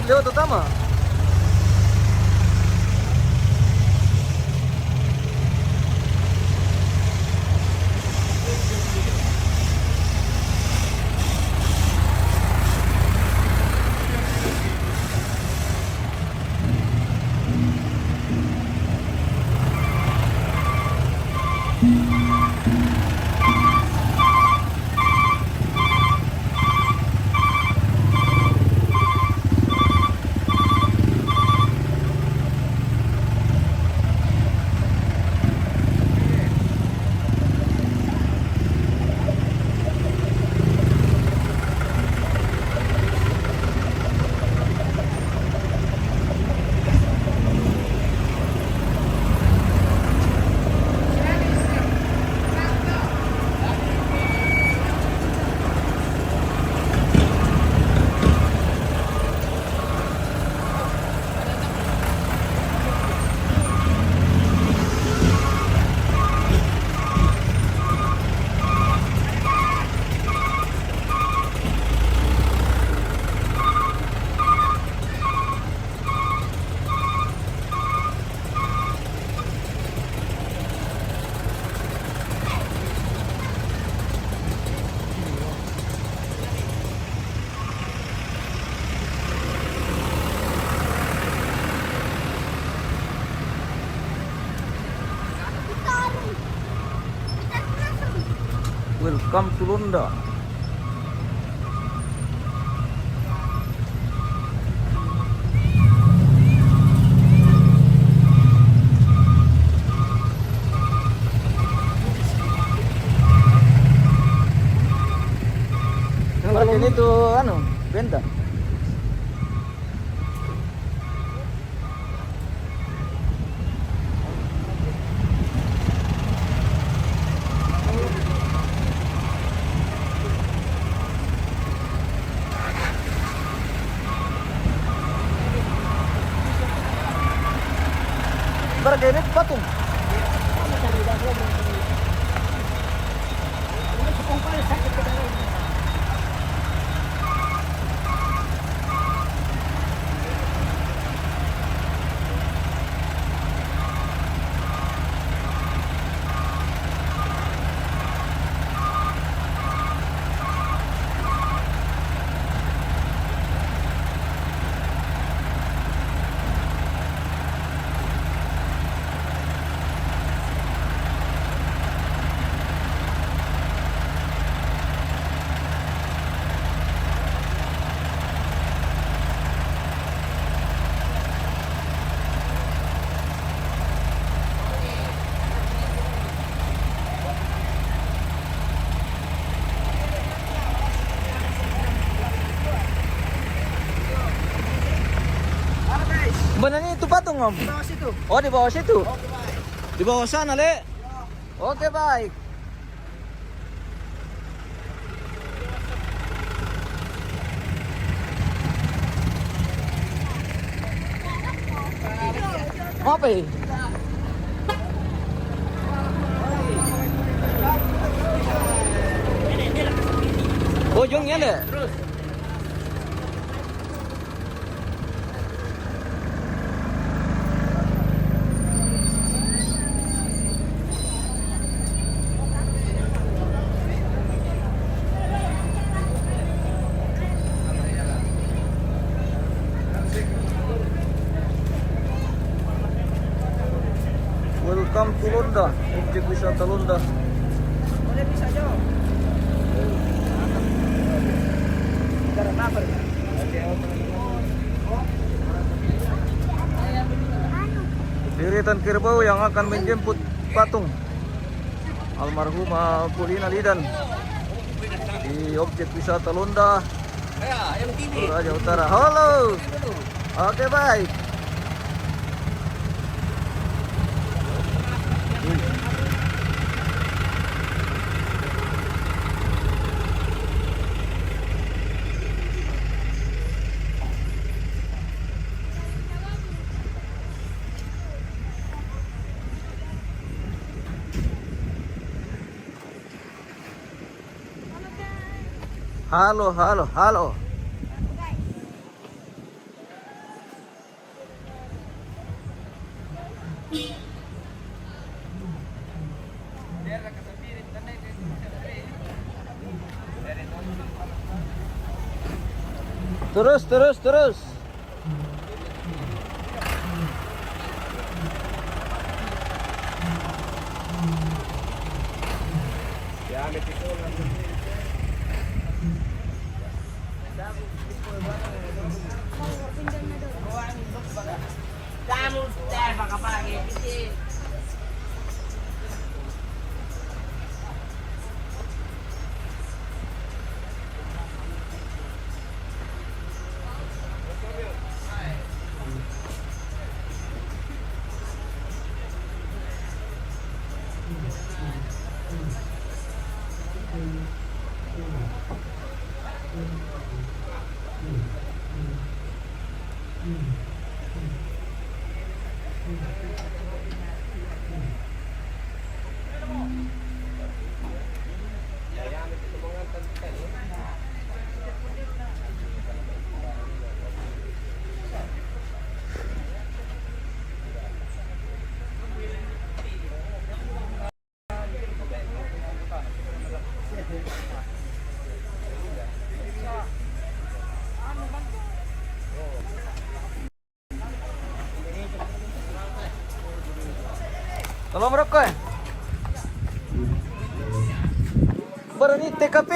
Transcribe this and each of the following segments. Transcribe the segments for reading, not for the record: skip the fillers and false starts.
beliau utama. Welcome to Lunda. Kalau ini tuh benda. Harga ini patung. Sebenarnya itu patung, Om? Di bawah situ. Oh, di bawah situ? Oke, baik. Di bawah sana, Le? Oke, baik. Mau apa ya? Ujungnya, Le? Terus. Welcome to Lunda, objek wisata Lunda. Boleh bisa, Jo. Sekarang apa? Deretan kerbau yang akan menjemput patung almarhumah Polina Lidan di objek wisata Lunda, Toraja Utara. Halo. Oke, baik. Halo, halo, halo. Terus. Tolong merokok ya? Berani TKP?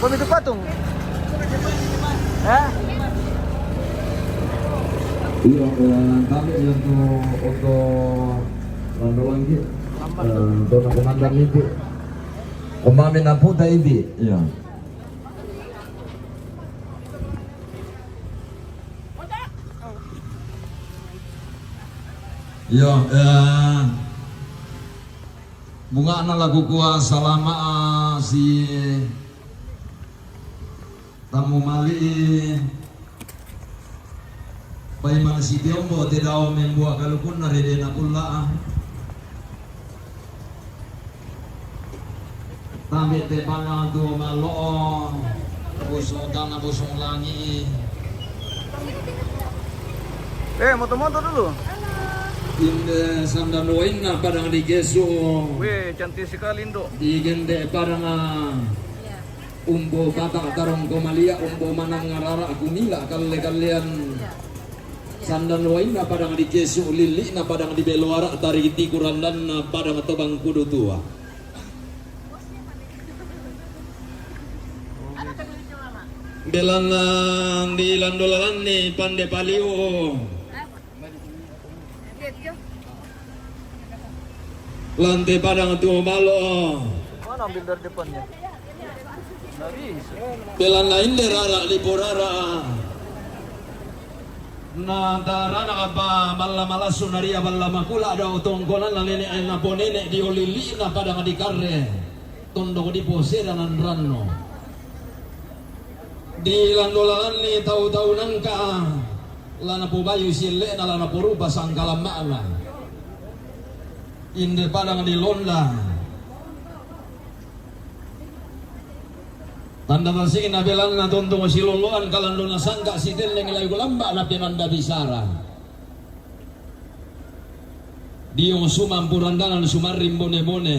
Bom itu patung? Hah? Iya, kami untuk landolan gitu, untuk komandan itu, umami na puta ini, ya. Ya, bunga na lagu kuah selama si tamu mali pai si tiombo tidak membuat kalukun narede na pula tambe te bana do malo busong dana busong langi Moto-moto dulu. inde sandanuin na padang di gesu Cantik sekali Indo. di gende padang umbo batak tarong komalia umbo manang ngarara aku mila kalian sandan wain na padang di kesu lili na padang di beluara tari tikuran dan na padang tobang kudu tua belan di landolan ni pande palio lantai padang tua malo Mana ambil dari depannya? Nggak bisa. belan lain de rara di porara na darana apa mala mala sunaria balla makula ada utongkolan la nene ay na ponene di olili na padang di karre tondo di posera nan ranno di landolan ni tahu-tahu nangka lana po bayu sile na lana porupa sangkala maala inde padang di londa tanda masing na belang na tontong siloloan kalando na sangka si teleng ilay kulamba na pinanda bisara di yung sumampurandanan sumarim bone-bone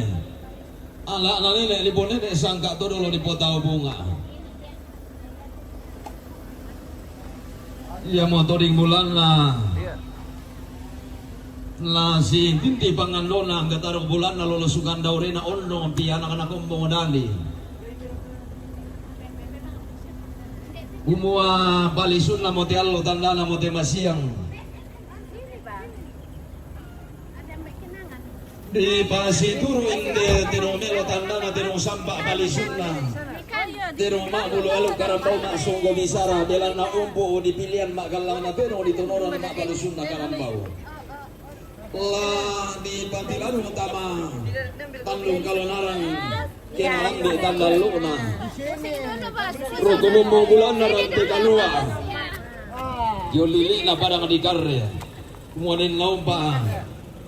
ala na nile libone de sangka todolo di potao bunga iya motoring bulan na si tinti pangandona ang gatarong bulan na lolosukan daw rin na ondo ang piyanak na kumbong dali Umua balisun na mote allo tanda na mote masiyang di pasituro inde tiromelo tanda na tirong sampa balisun na tirong mabulo alo karambao na sunggo bisara belang na umpo o di pilihan makalang na pero di tonoran na balisun na karambao la di pantilano utama tandung kalonaran kinalang di tanda luna Rogo mo bulan na rante kalua. Yo lili na parang di karre. Kumuanin laumpa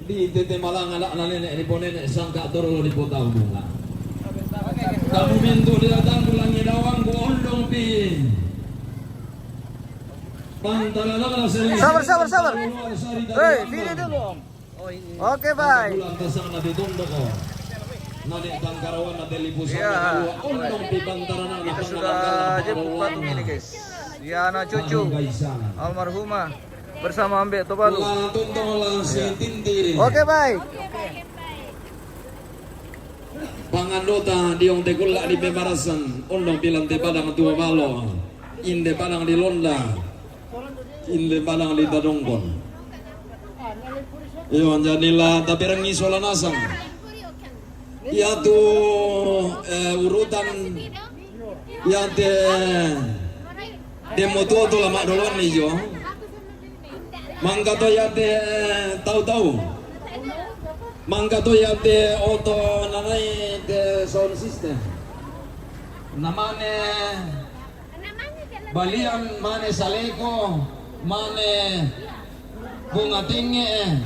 di tete malang anak nenek di ponenek sangka torolo di potau bunga. Kamu mintu dia datang pulangi dawang ku ondong pi. Pantalan seri. Sabar. Hei, sini dulu Om. Oh ini. Oke, bye. Bulan tasang na ditundok ko. Nadi Bangkarawan na delipusan Iya. na ondong pi bantaran na Kita sudah jemput patung ini guys. Ya anak cucu almarhumah bersama ambek Tobalu. Ulang tuntong lang si Tinti. Oke, bye. Pangandota diong tegula di bebarasan ondong pilan te padang tua balo inde padang di londa inde padang di tadongkon iyo jadilah tapi rengi sola nasang ya tu urutan ya te demo tua tu lama duluan nih jo mangga to ya te tahu mangga to ya te auto nanai te sound system namane balian mane saleko mane bunga tinge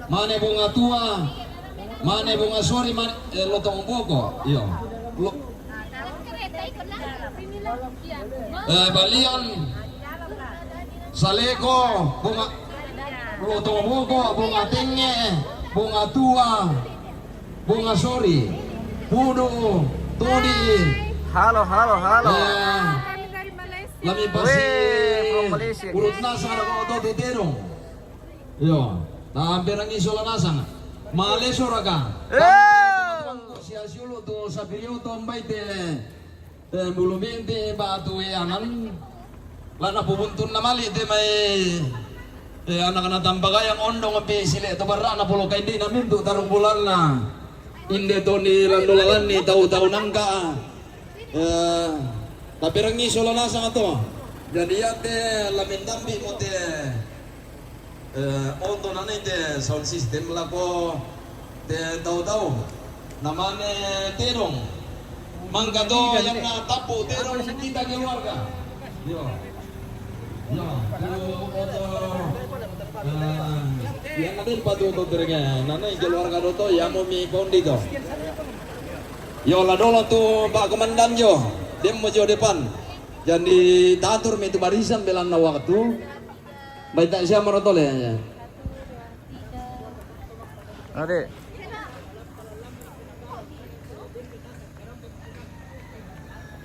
mane bunga tua mane bunga sori mane lotong boko iyo balian saleko bunga lotong boko bunga tinge bunga tua, bunga sori, pudu, todi. Halo. Lami pasi. From Malaysia. Urut nasa na ko to terong. Yo, hampir ang isola nasa. Malaysia raga. Siya siulo to sa video to mbay te buluminte batu anan. Lana pubuntun na mali te may anak-anak tambagay ang ondong api sila ito barra na pulo kay di namin do tarong bulan na hindi to ni landulalan ni tau-tau nangka tapi rangi sola nasa nga to jadi ate lamin dambi mo te ondo na te sound system lako te tau-tau naman terong mangga do yang na tapo terong kita keluarga yo yang natin patuto terengah, nanay keluarga do to, yang mo mi kondi to. Yo la dolo tu Pak Komandan yo, dia mo jo depan. Jadi tatur mi tu barisan belan na waktu. Baik tak siya marotol ya. Adik.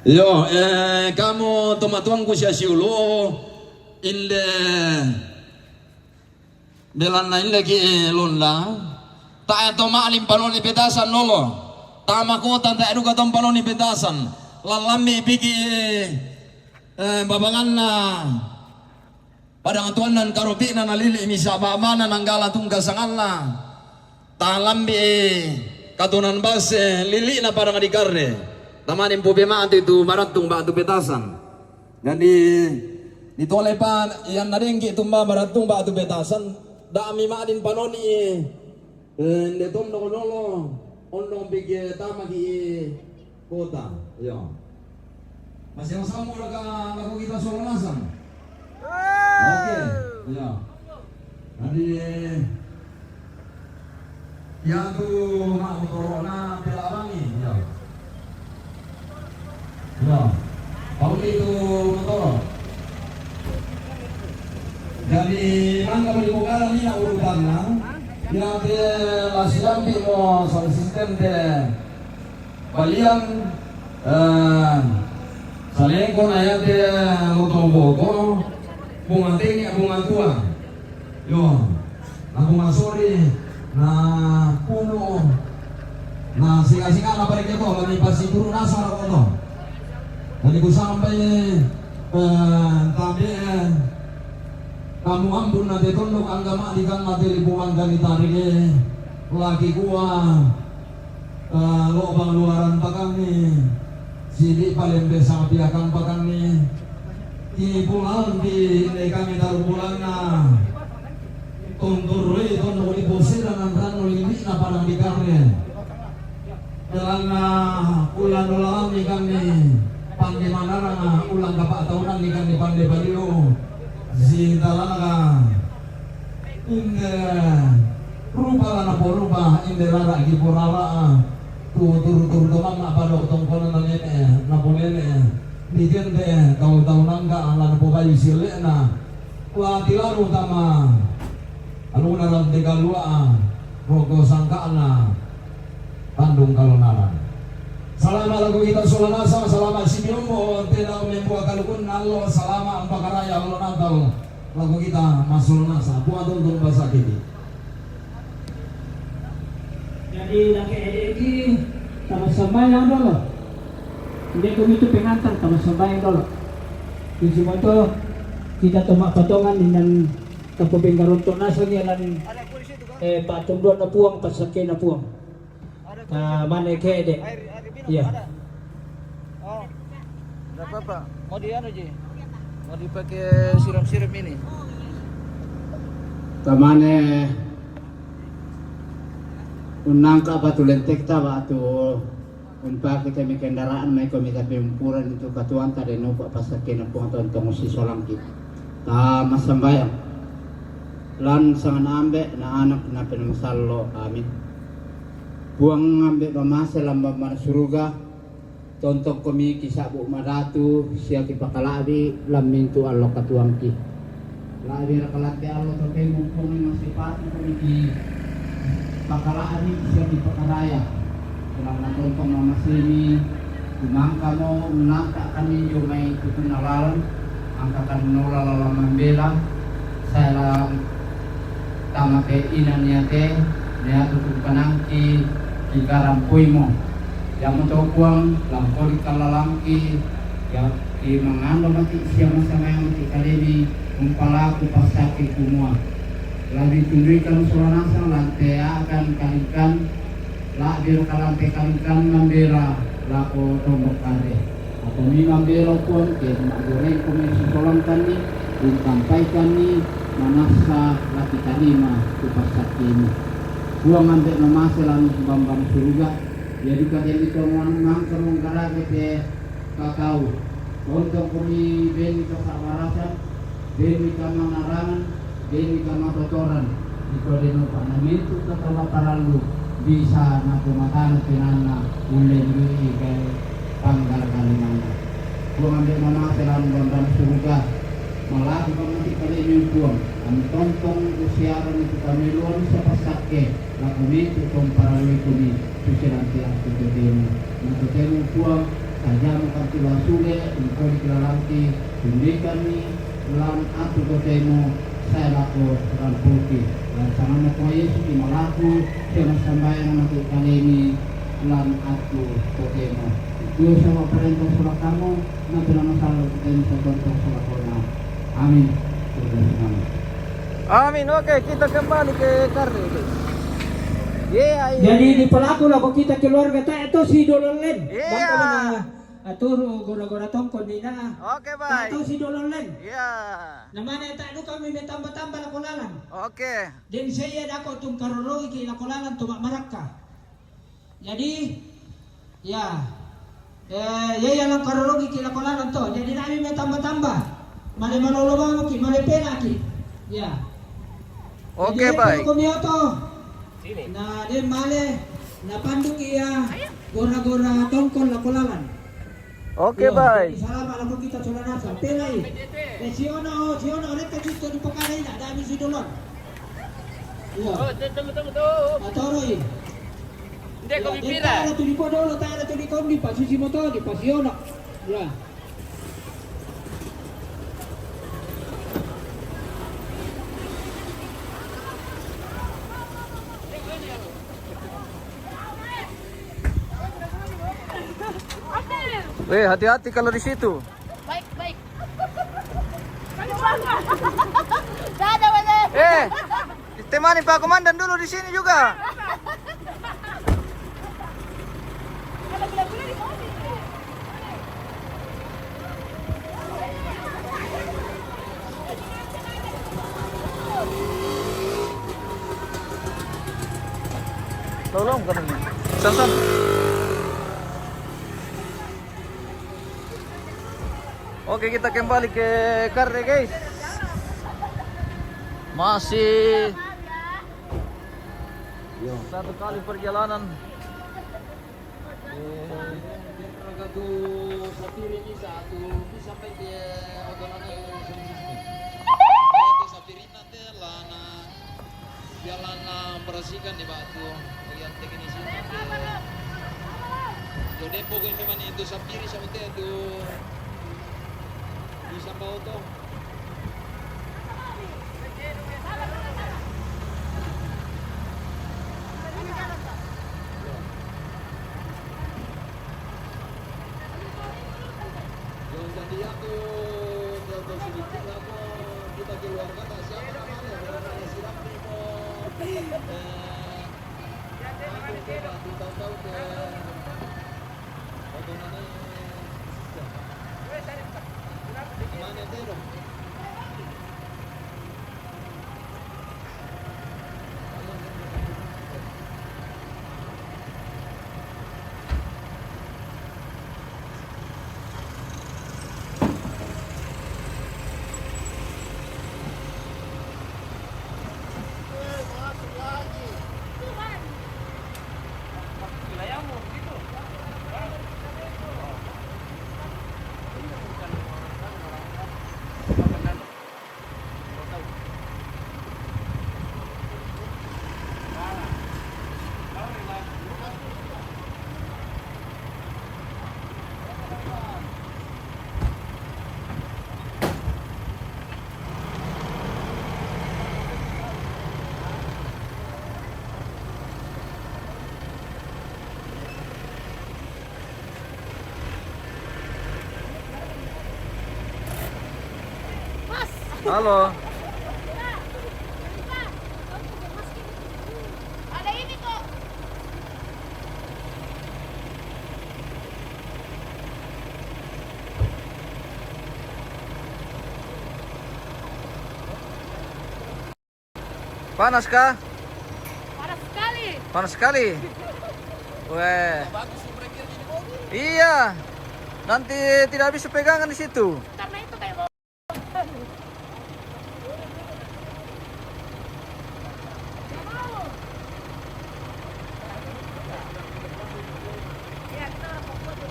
Yo, kamu tomatuang ku siya siulo inde belan lain lagi londa tak eto maalim paloni petasan nolo tama kota tak eduka tom paloni petasan lalami piki babangan na padang tuan nan karopi na nalili misa babana nanggala tunggal sangalna talambi katunan base lili na parang adikarne tamanin po bemati tu maratung batu petasan jadi ditoleh pa yan naringki tumba maratung batu petasan dami maadin panoni ndetom nolo ondong bigi tama ki kota yo masih sama lagu kita solo nasan oke yo jadi yang tu mau corona pelawangi yo yo pauli tu motor jadi mangga beli bukan ini urutannya yang de lasian di mo soal sistem de balian salengko na ya de lotoboko bunga tinggi bunga tua yo na bunga sori na puno na singa-singa na balik ito kami pasti turun nasa ako to jadi ku sampai tabi kamu ampun na detondok anggama di kan materi buman ganitari laki gua lobang luaran pakami sidi paling besar piakan pakami ini pulang di kami taruh bulan na tunturui tondok di posir dan ranu limi na padang di karne karena ulang ulang di kami pandai manarang ulang kapak tahunan di kami pandai baliu Zintalana rupa na po rupa inderara gipurara tur domang apa do tongkonan na nene na polene ni gente kau tahu nangga ala na po kayu silena wa tilaru tama aluna ram tegalua rogo sangkaana Bandung Kalonaran. Salama lagu kita solanasa, salama Sibiombo, tidak membuat kalukun nalo, salama ampakaraya lo natal lagu kita masolonasa, buat untuk bahasa kini. Jadi laki ini sama sembahyang dulu. Hindi kami itu pengantar sama sembahyang dulu. Di semua itu kita tomak patungan dengan kapubing karunto nasa niyalan patung doon na puwang pasakay na puwang. Mana kede? Iya. Oh, nggak apa-apa. Mau di anu Ji? Mau dipakai siram-siram ini? Tamane unang ka patulentek ta batu unpa kita mi kendaraan may komita pimpuran itu katuan tadi no pasakin po ang tong si Solangki ta masambayang lan sangan ambe na anak na pinamasallo amin buang ambe mamasa lamba man suruga tontok kami kisabu maratu siya kipakalabi lamintu allo katuangki labi rakalate allo to kay mumpung masih pati kami ki pakalabi siya kipakaraya kulang na tontong mamasini kumangka mo unaka kami yung may tutunalalan angkatan nolala mambela saya lang tama kay inan niya te niya tutug panangki igarampoy mo yang mentokuang lampori kalalangki ya di mangano mati siya masama yang mati kalemi umpalaku pasaki kumua labi tunduikan suranasa lantai akan kalikan la biru kalampe kalikan mambera lako tombok kare atau mi mambera pun ke magoreng komisi solangkan ni sampaikan ni manasa laki kalima kupasaki ini buang ambek mamaselan bambang surga jadi kalian itu mangkerung kalage te kakau untuk kami beni kesawarasan beni kamanarangan beni kamatotoran iko deno panamitu katawa paralu bisa na pumatano pinana ulen dui kay panggal kalimana buang ambek mamaselan bambang surga malaki pamati kalian yung buang ang tontong usiaran itu kami luar sa pasake lakumi itong parawi kumi susiranti ang tututemo natutemo puang saja makanti wasule ingkoli kilalanti hindi kami lan at tututemo saya lako rampuki lan sangan mo po Yesu di malaku siya masambayan ang mati kalini lan at tututemo Diyos sa maparentong sulat kamo na pinamasalag tututemo sa tontong sulat ko na amin. Amin. Oke, kita kembali ke Karni. Yeah, Jadi di pelaku lah kita keluarga tak itu si Dololen. Iya. Aturu gora-gora tongkol di na. Oke, baik. Itu si Dololen. Iya. Namanya tak ada kami tambah-tambah lakolalan. Oke. Dan saya dako tung karologi ki lakolalan tumak maraka. Jadi ya ya lang karologi ki lakolalan to. Jadi kami tambah-tambah. Mali malolobang ki, mali pena ki. Ya. Oke, Jadi, baik. Kumioto. Na din mali na panduk iya gora-gora tongkol lakolalan. Oke, baik. Salamat ako kita sulanasa. Pelay. Siono ulit ka dito di pakanay na dami si Dolon. Oh, tunggu. Atoroy. Hindi ko pipira. Tayo to di po dolo, tayo to di kondi pa si moto di pa siono. Ya. Weh, hati-hati kalau di situ. Baik. Dadah, Wale. Temani Pak Komandan dulu di sini juga. Tolong kan ini. San. Oke, kita kembali ke Karne, guys. Masih Yo. satu kali perjalanan. Ragatu sapiri ni satu bisa sampai ke otonomi sini. Itu sapiri nanti lana jalan berasikan di batu bagian teknisi nanti. Jadi pokoknya memang itu sapiri sampai itu bisa bawa tuh. Jadi aku jatuh sedikit aku kita keluarkan siapa namanya berapa siap Primo aku tahu ke otonomi mana itu dong Halo. Ada ini kok. Panas kah? Panas sekali. Panas sekali. Weh. Iya. Nanti tidak bisa pegangan di situ. Karena itu kayak mau. Ya, kita fokus.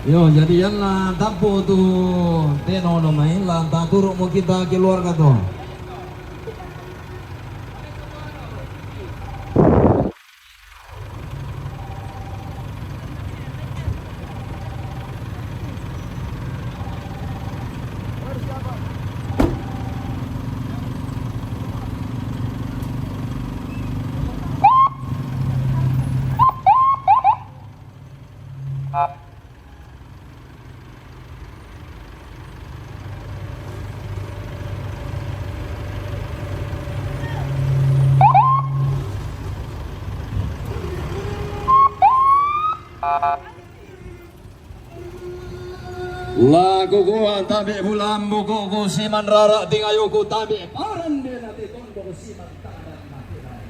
Yo, jadi yang lah tapo tu teno no main lah tak turuk mau kita keluar kata. Lagu gua tabi bulan buku ku siman rara tingayu ku tabi paran de nati tondo ku siman tabat mati rai.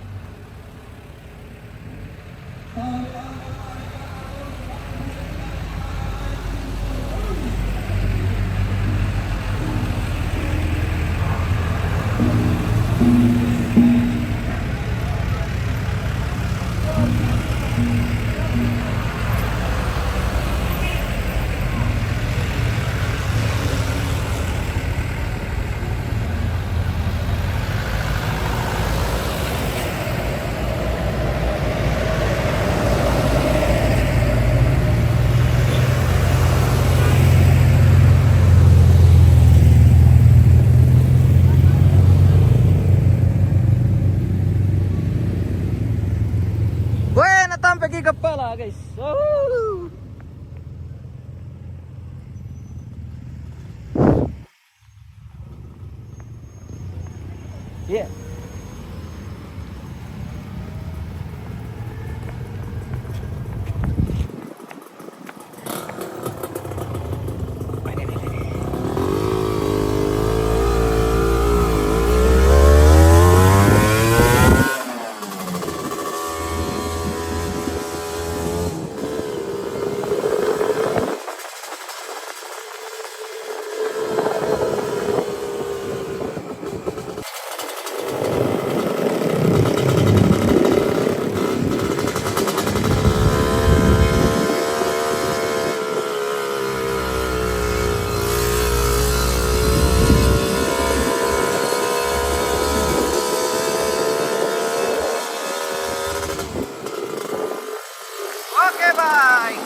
Natampe kepala guys. Oh. Okay, bye.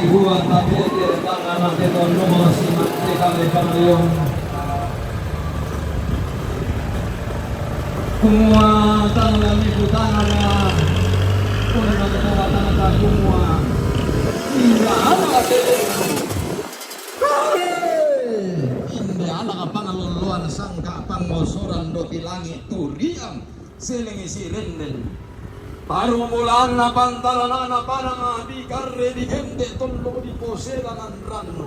Dibuat tapi tangan nanti tondo masih mati kali pangliung. Semua tangan ibu tangannya, udah nanti tangan semua. Tidak ada Inde anak apa ngeluluan sangka apa ngosoran do langit turiang selingi sirenden. Baru mulaan na pantalan na parang di karre di gente tondo di posedangan rano.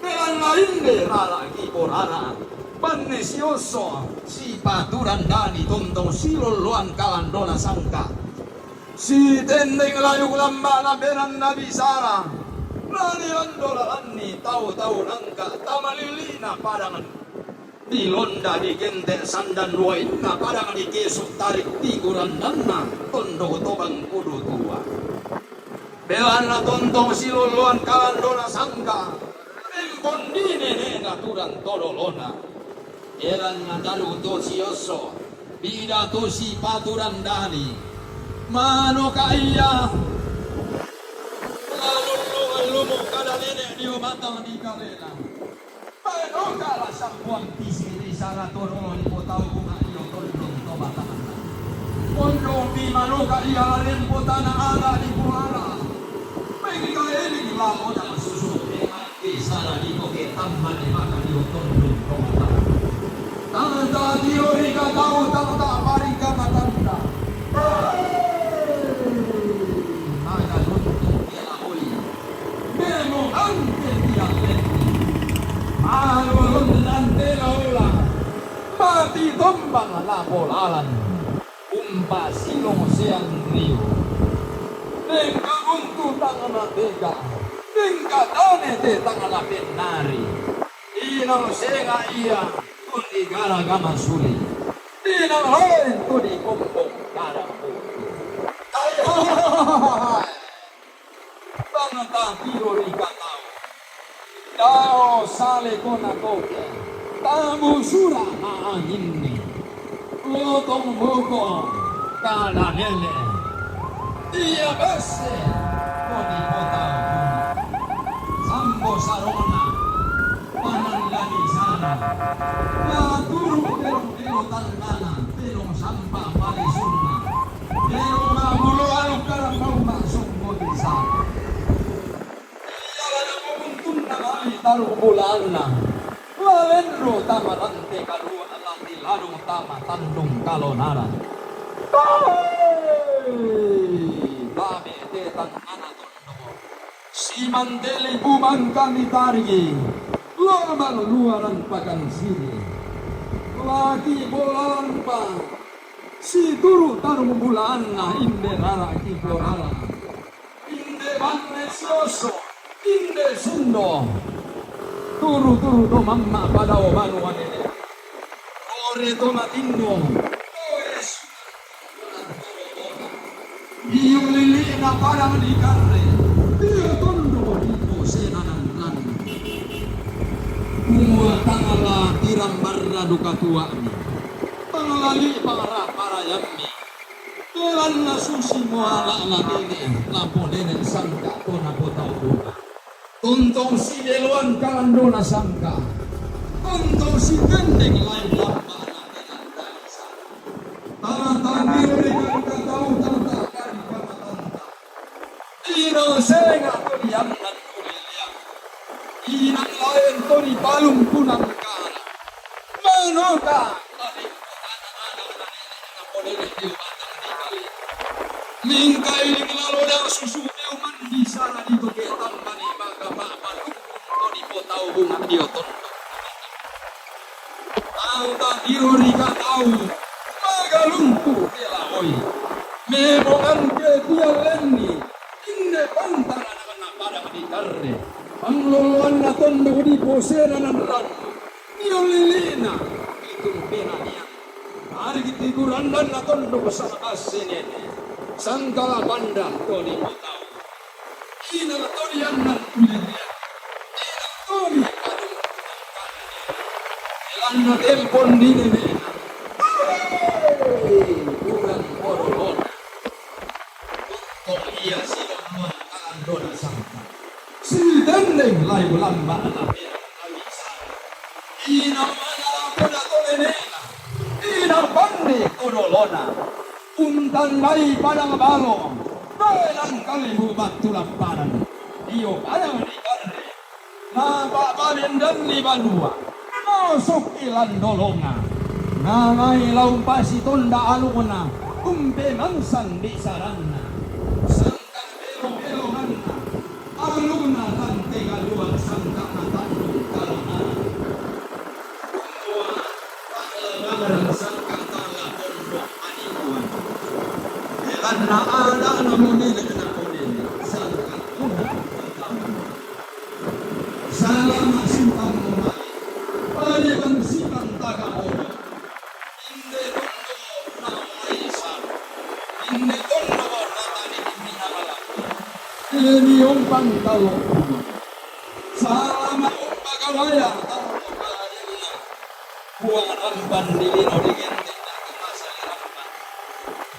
Pelan lainde rara kiporara. Panesioso si paturan dani tondo siloluan kalandona sangka. Si tendeng layuk lamba na beran na bisara. Nani andola ani tahu-tahu nangka tamalilina padangan. Di londa di gente sandan luain na parang di kesuk tarik tiguran nana tondo tobang kudu tua belan na tontong siluluan kalandona sangka empon dine naturan todolona elan na dalu to sioso bida to si paturan dani mano kaya lalu lumu kada nenek di matang di kalela Paano kala sa buwan tisiri sa ratoro ni po tao kung ayaw tolong to bataan. Kondong di manuka iyarin po tanang ala di puara. May kikaeling lamo na masusuki at kisara di ko kitamman ni maka di tolong to bataan. Tanda di ori ka tao tanda paring ka matanda. Nagaluntok kaya ako'y memo ante tiyalen. Alulun ante laula mati tombang lapolalan umpa silong siang rio nengka untu tangan tega nengka dane te tangan penari inang senga iya tundi gara gama suli inang lain tundi kumpung gara putih tangan tiro rikatau Tao sale con la coca, tamu sura na angin, lotong boko, kala nele, dia bese, kodi kota, sambo sarona, panan lagi sana, la turu pero tangana, pero sampa parisunna, pero mamulo aluk karang mau masuk kodi sana. Taruh bulan na Walenro tama rante kalua alati ladung tama tandung kalonara. Babe tetan anatondo. Si mandeli bumang kami tarigi. Lama luaran pakan sini. Lagi bolan pa. Si turu taruh bulan na inde rara kikorala. Inde banne sioso. Inde sundo. Turu do mamma pada obanu wanene. Ore to matindo. Iyo lili na parang di karre. Iyo tondo di pose nanan. Kumua tangala tiram barra duka tua mi. Tangalali para yammi. Tulan na susi mo ala nene. Lampo nene sangka to na potau buka. Tuntong si deluan kalando na sangka. Tuntong si gendeng lain lamba na tinandansa. Tangan-tangan berikan katau tantakan kamatanta. Ino senga to diam dan kuliah. Inang lain to di palung punang kala. Manoka tadi anak-anak na nene na polele dio batang di kali. Mingkai lalu dan susu dio mandi sana di toketan mani maka bapak to di potau bunga dio tondo. Anta diro rika tau maga lumpuh kela oi. Memongan ke dia lenni inde pantara na pada di karre. Pangluluan na tondo di posera na ran. Dio lilina itu pena dia. Hari kitiguran dan na tondo bersama asenene. Sangkala panda to di potau. Ina to di annan kuliah. Ina to di kadung. Elana telepon di nene. Kurang koron. Untuk ia silon kalandona sangka. Silendeng lai lamba ala pera alisa. Ina mana koda to nenena. Ina pandi kodolona. Puntan lai padang balo. Belang kali bubat tulak paran. Dio padang di karre. Napa balen dan di banua. Masuk ilan dolonga. Nangai laung pasi tonda aluna. Kumpe mansan di sarana. Sangkang belo-belohanna. Aluna tante galuan sangkang matandung kalana. Kumua panglebaran sangkang tala pondok anikuan. Karena ada namun ini sangkang pondok salam simpang memali. Pada simpang taga orang. Inde tondo na maisa. Inde tondo na tani minala. Ini umpang talo. Salam umpang kawaya talo kalanya. Buang ramban di lino di gente na kemasali ramban.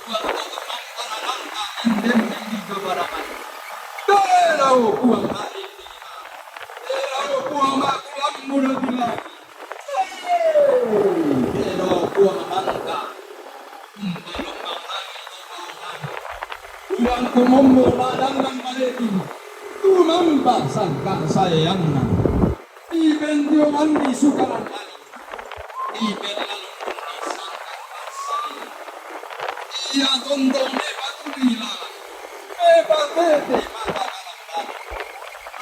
Buang to mangkana nangka inde di kebarangan. Dalau buang mali. Dalau buang makulam muda bilang. Pero buang mangka. Belum mangangi topahan. Buang kumombo ladang ng maleti. Tumamba sangkang sayangna. Iben diyoman di sukaran ali. Iben lalong di sangkang asali. Iya tondong mepa tulilan. Mepa tete mata kalamban.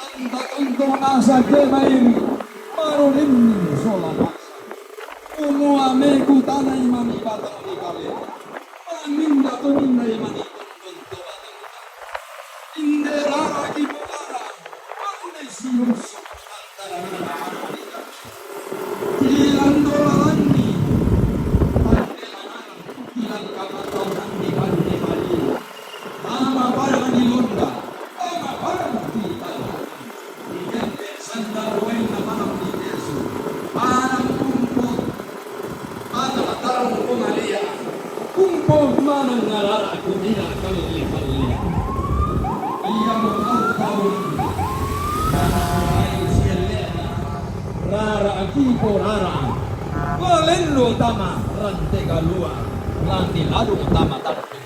Anta tondong nasa kemain. Marulin solamasa. Umua meku tanay mani batang di kali. Paninda tunay mani tondong to batang ta. Indera ibu ara. Paunay siyos. Antara naman kita. Ilan dolaran ni. Pandelanan. Ilan kapatawanan di bandi bali. Tama parang di Lunda. Tama parang di Talang. Di gente sandaruay na parang di Yesu. Parang kumpot. Parang tarang pumalia. Kumpot manang narara kumila kali-kali. Iya mo tahu. Rara sielena. Rara akipo rara. Walenlo tama rante galua. Lanti ladu tama tanpa.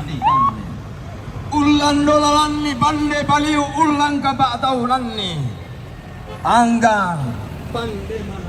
di kanne. Ulan dolalan ni pande baliu ulang kabak taulan ni. Anggang pande manara.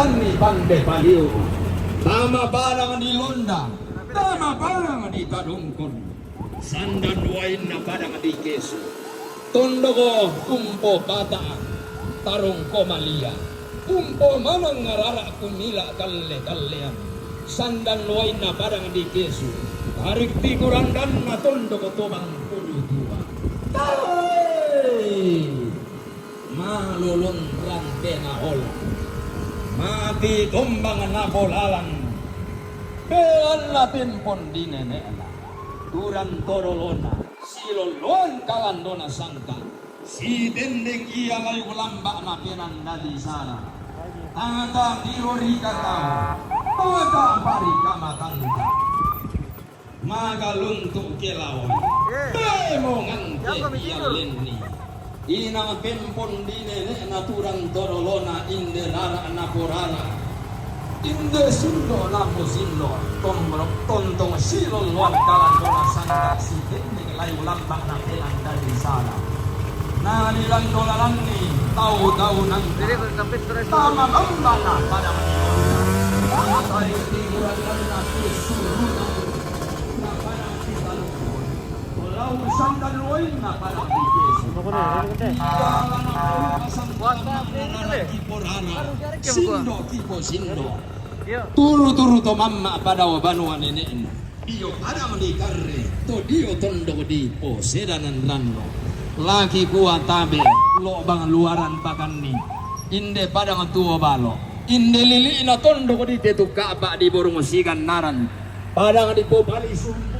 Ni pande baliu, tama barang di Londa, tama barang di Tadungkon, sandan wain na barang di Kesu, tondogo kumpo bata, tarong komalia, kumpo manang ngarara kumila kalle kallean, sandan wain na barang di Kesu, tarik tigurandan na tondogo tobang puluh dua, malulun rante na hola. Mati tumbang na bolalan, belan natin pon di nenela, turan torolona, silolon kalandona sangka, si dendeng iya layu lamba na pinanda di sana, tangata diori kakao, tangata pari kamatangka, magaluntuk kelawon, bemongan iya lenni. Ina pempon dine naturan torolona inde lara naporara inde sundo napo sindo tombrok tontong silol wan kalan dona sangka si dene layu lambak na pelang dari sana nalilan dolaran ni tahu-tahu nanti Jadi kapit terus. tama kambana pada menionda matay tiguran na susunod na parang sisalupon walau sandal luay na parang bigis sindo kipo sindo Yo. turu-turu to mamma pada wabanuan ini Dio ada di karre to dio tondo di po sedanan ranno laki kuat tabe lo bang luaran pakan ni inde padang tuo balo inde lili ina tondo di tetu kaaba di borong sigan naran padang di po bali sumpuna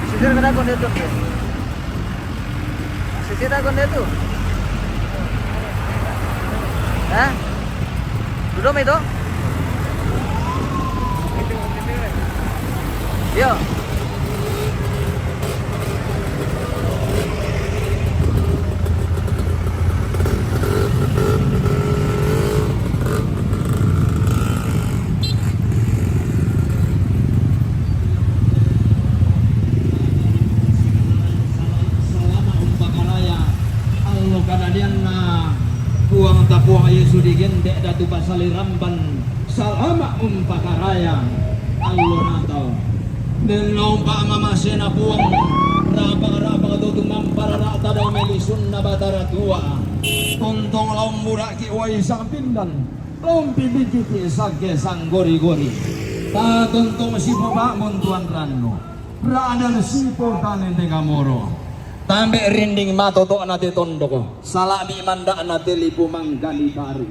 Sisir kena kon itu. Sisir kon itu. Hah? Duduk itu? Yo. Salama umpakaraya allo kadadian na buang tapuang Yesu digende datu basali ramban salama umpakaraya allo natao den lompa mamasena buang rapa tutu mampara rata daw melisun na batara tua tontong lambura ki wai sang pindan lompi bikiti sage sang gori-gori ta tontong si baba montuan ranno Radal sipo kanin Gamoro. Tambe rinding matoto nate tondoko. Salami manda nate lipu manggali baru.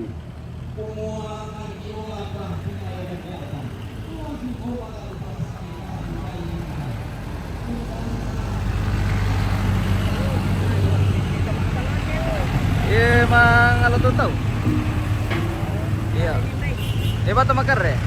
Iya, mang alo tuh tahu. Iya. Dia batu makar ya.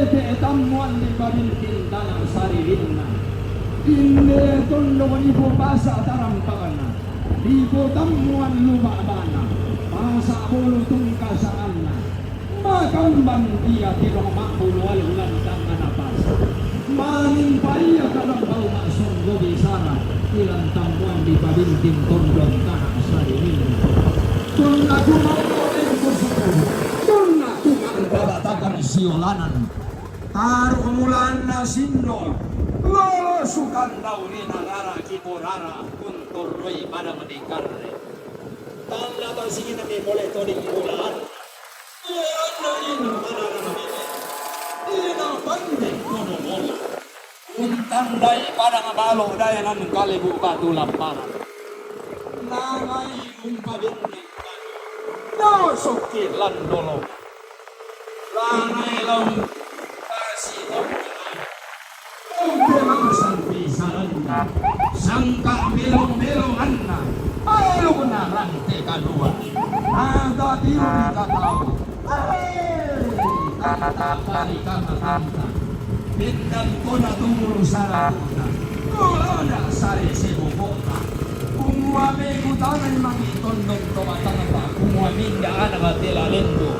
te tamuan ni barintin tanang sarilin na. Inde tondo ni po basa tarampana. Di po tamuan lumabana. Masa bulu tungka saan na. Makamban dia tirong makulual ulan tang anapas. Maning paya kadang bau masong gobi sana. Ilang tamuan di barintin tondong tanang sarilin na. Tunna kumaulorin ko sa kulo. Tunna kumang siolanan. Taruh mulan na sindol. Lolo sukan daw ni nagara kiporara kuntur roy pada medikarre. Tanda bersingin na boleh todi bulan. Bulan na ina mana na mele. Ina pandai kono mola. Untandai pada ngabalo daya nan kalibu batu lamparan. Nangai umpabin ni no sokir landolo. Lanai lam kasih memang sampai saranda sangka belong-belong anna ayo na rantai kedua ada biru dikatau kata-kata kata bintang kona tumulu saranda kulada sare sebobota kumua megu tanay mangitondong tomatangata kumua minda anak tela lendo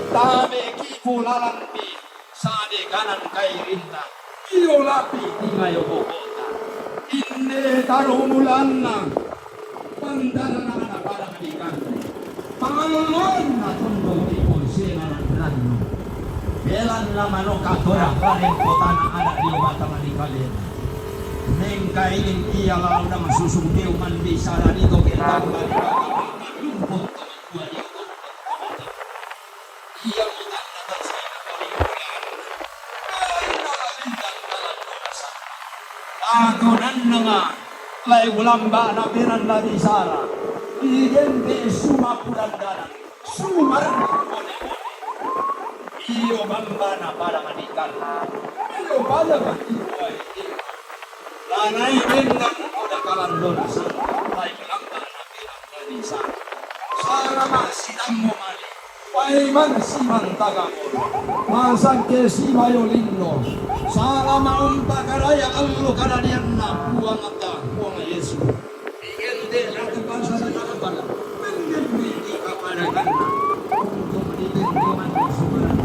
tabe kipu lalampi sade kanan kay rinta iyo lapi tingayo bokota inde taruh mulan na pandana na para kadikan pangalon na tondo ipon sila landrano belan lamano katora karing kota na ada di obata manikalin neng kainin iya lalau na masusungtiw mandi sara dito kentang balik lumpot tumakwa di obata iya utang na tansay na karing ako nan nga lay ulamba na piran na di sara igente sumapulandanan sumaran one iyo bamba na para manikan iyo pada matiway lanay din ng uda kalandona sa lay ulamba na piran na di sara sara masidang mo mali paiman siman tagamol masang kesimayo lindo sala maumpa karaya allo kanadian na buang ata buang Yesus igente ratu bangsa sa nakabala mengemiti kepada kanda untuk menitip iman di sumaran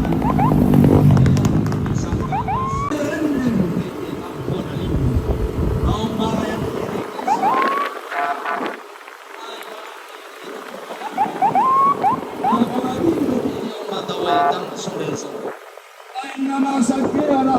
Nama sakit ada.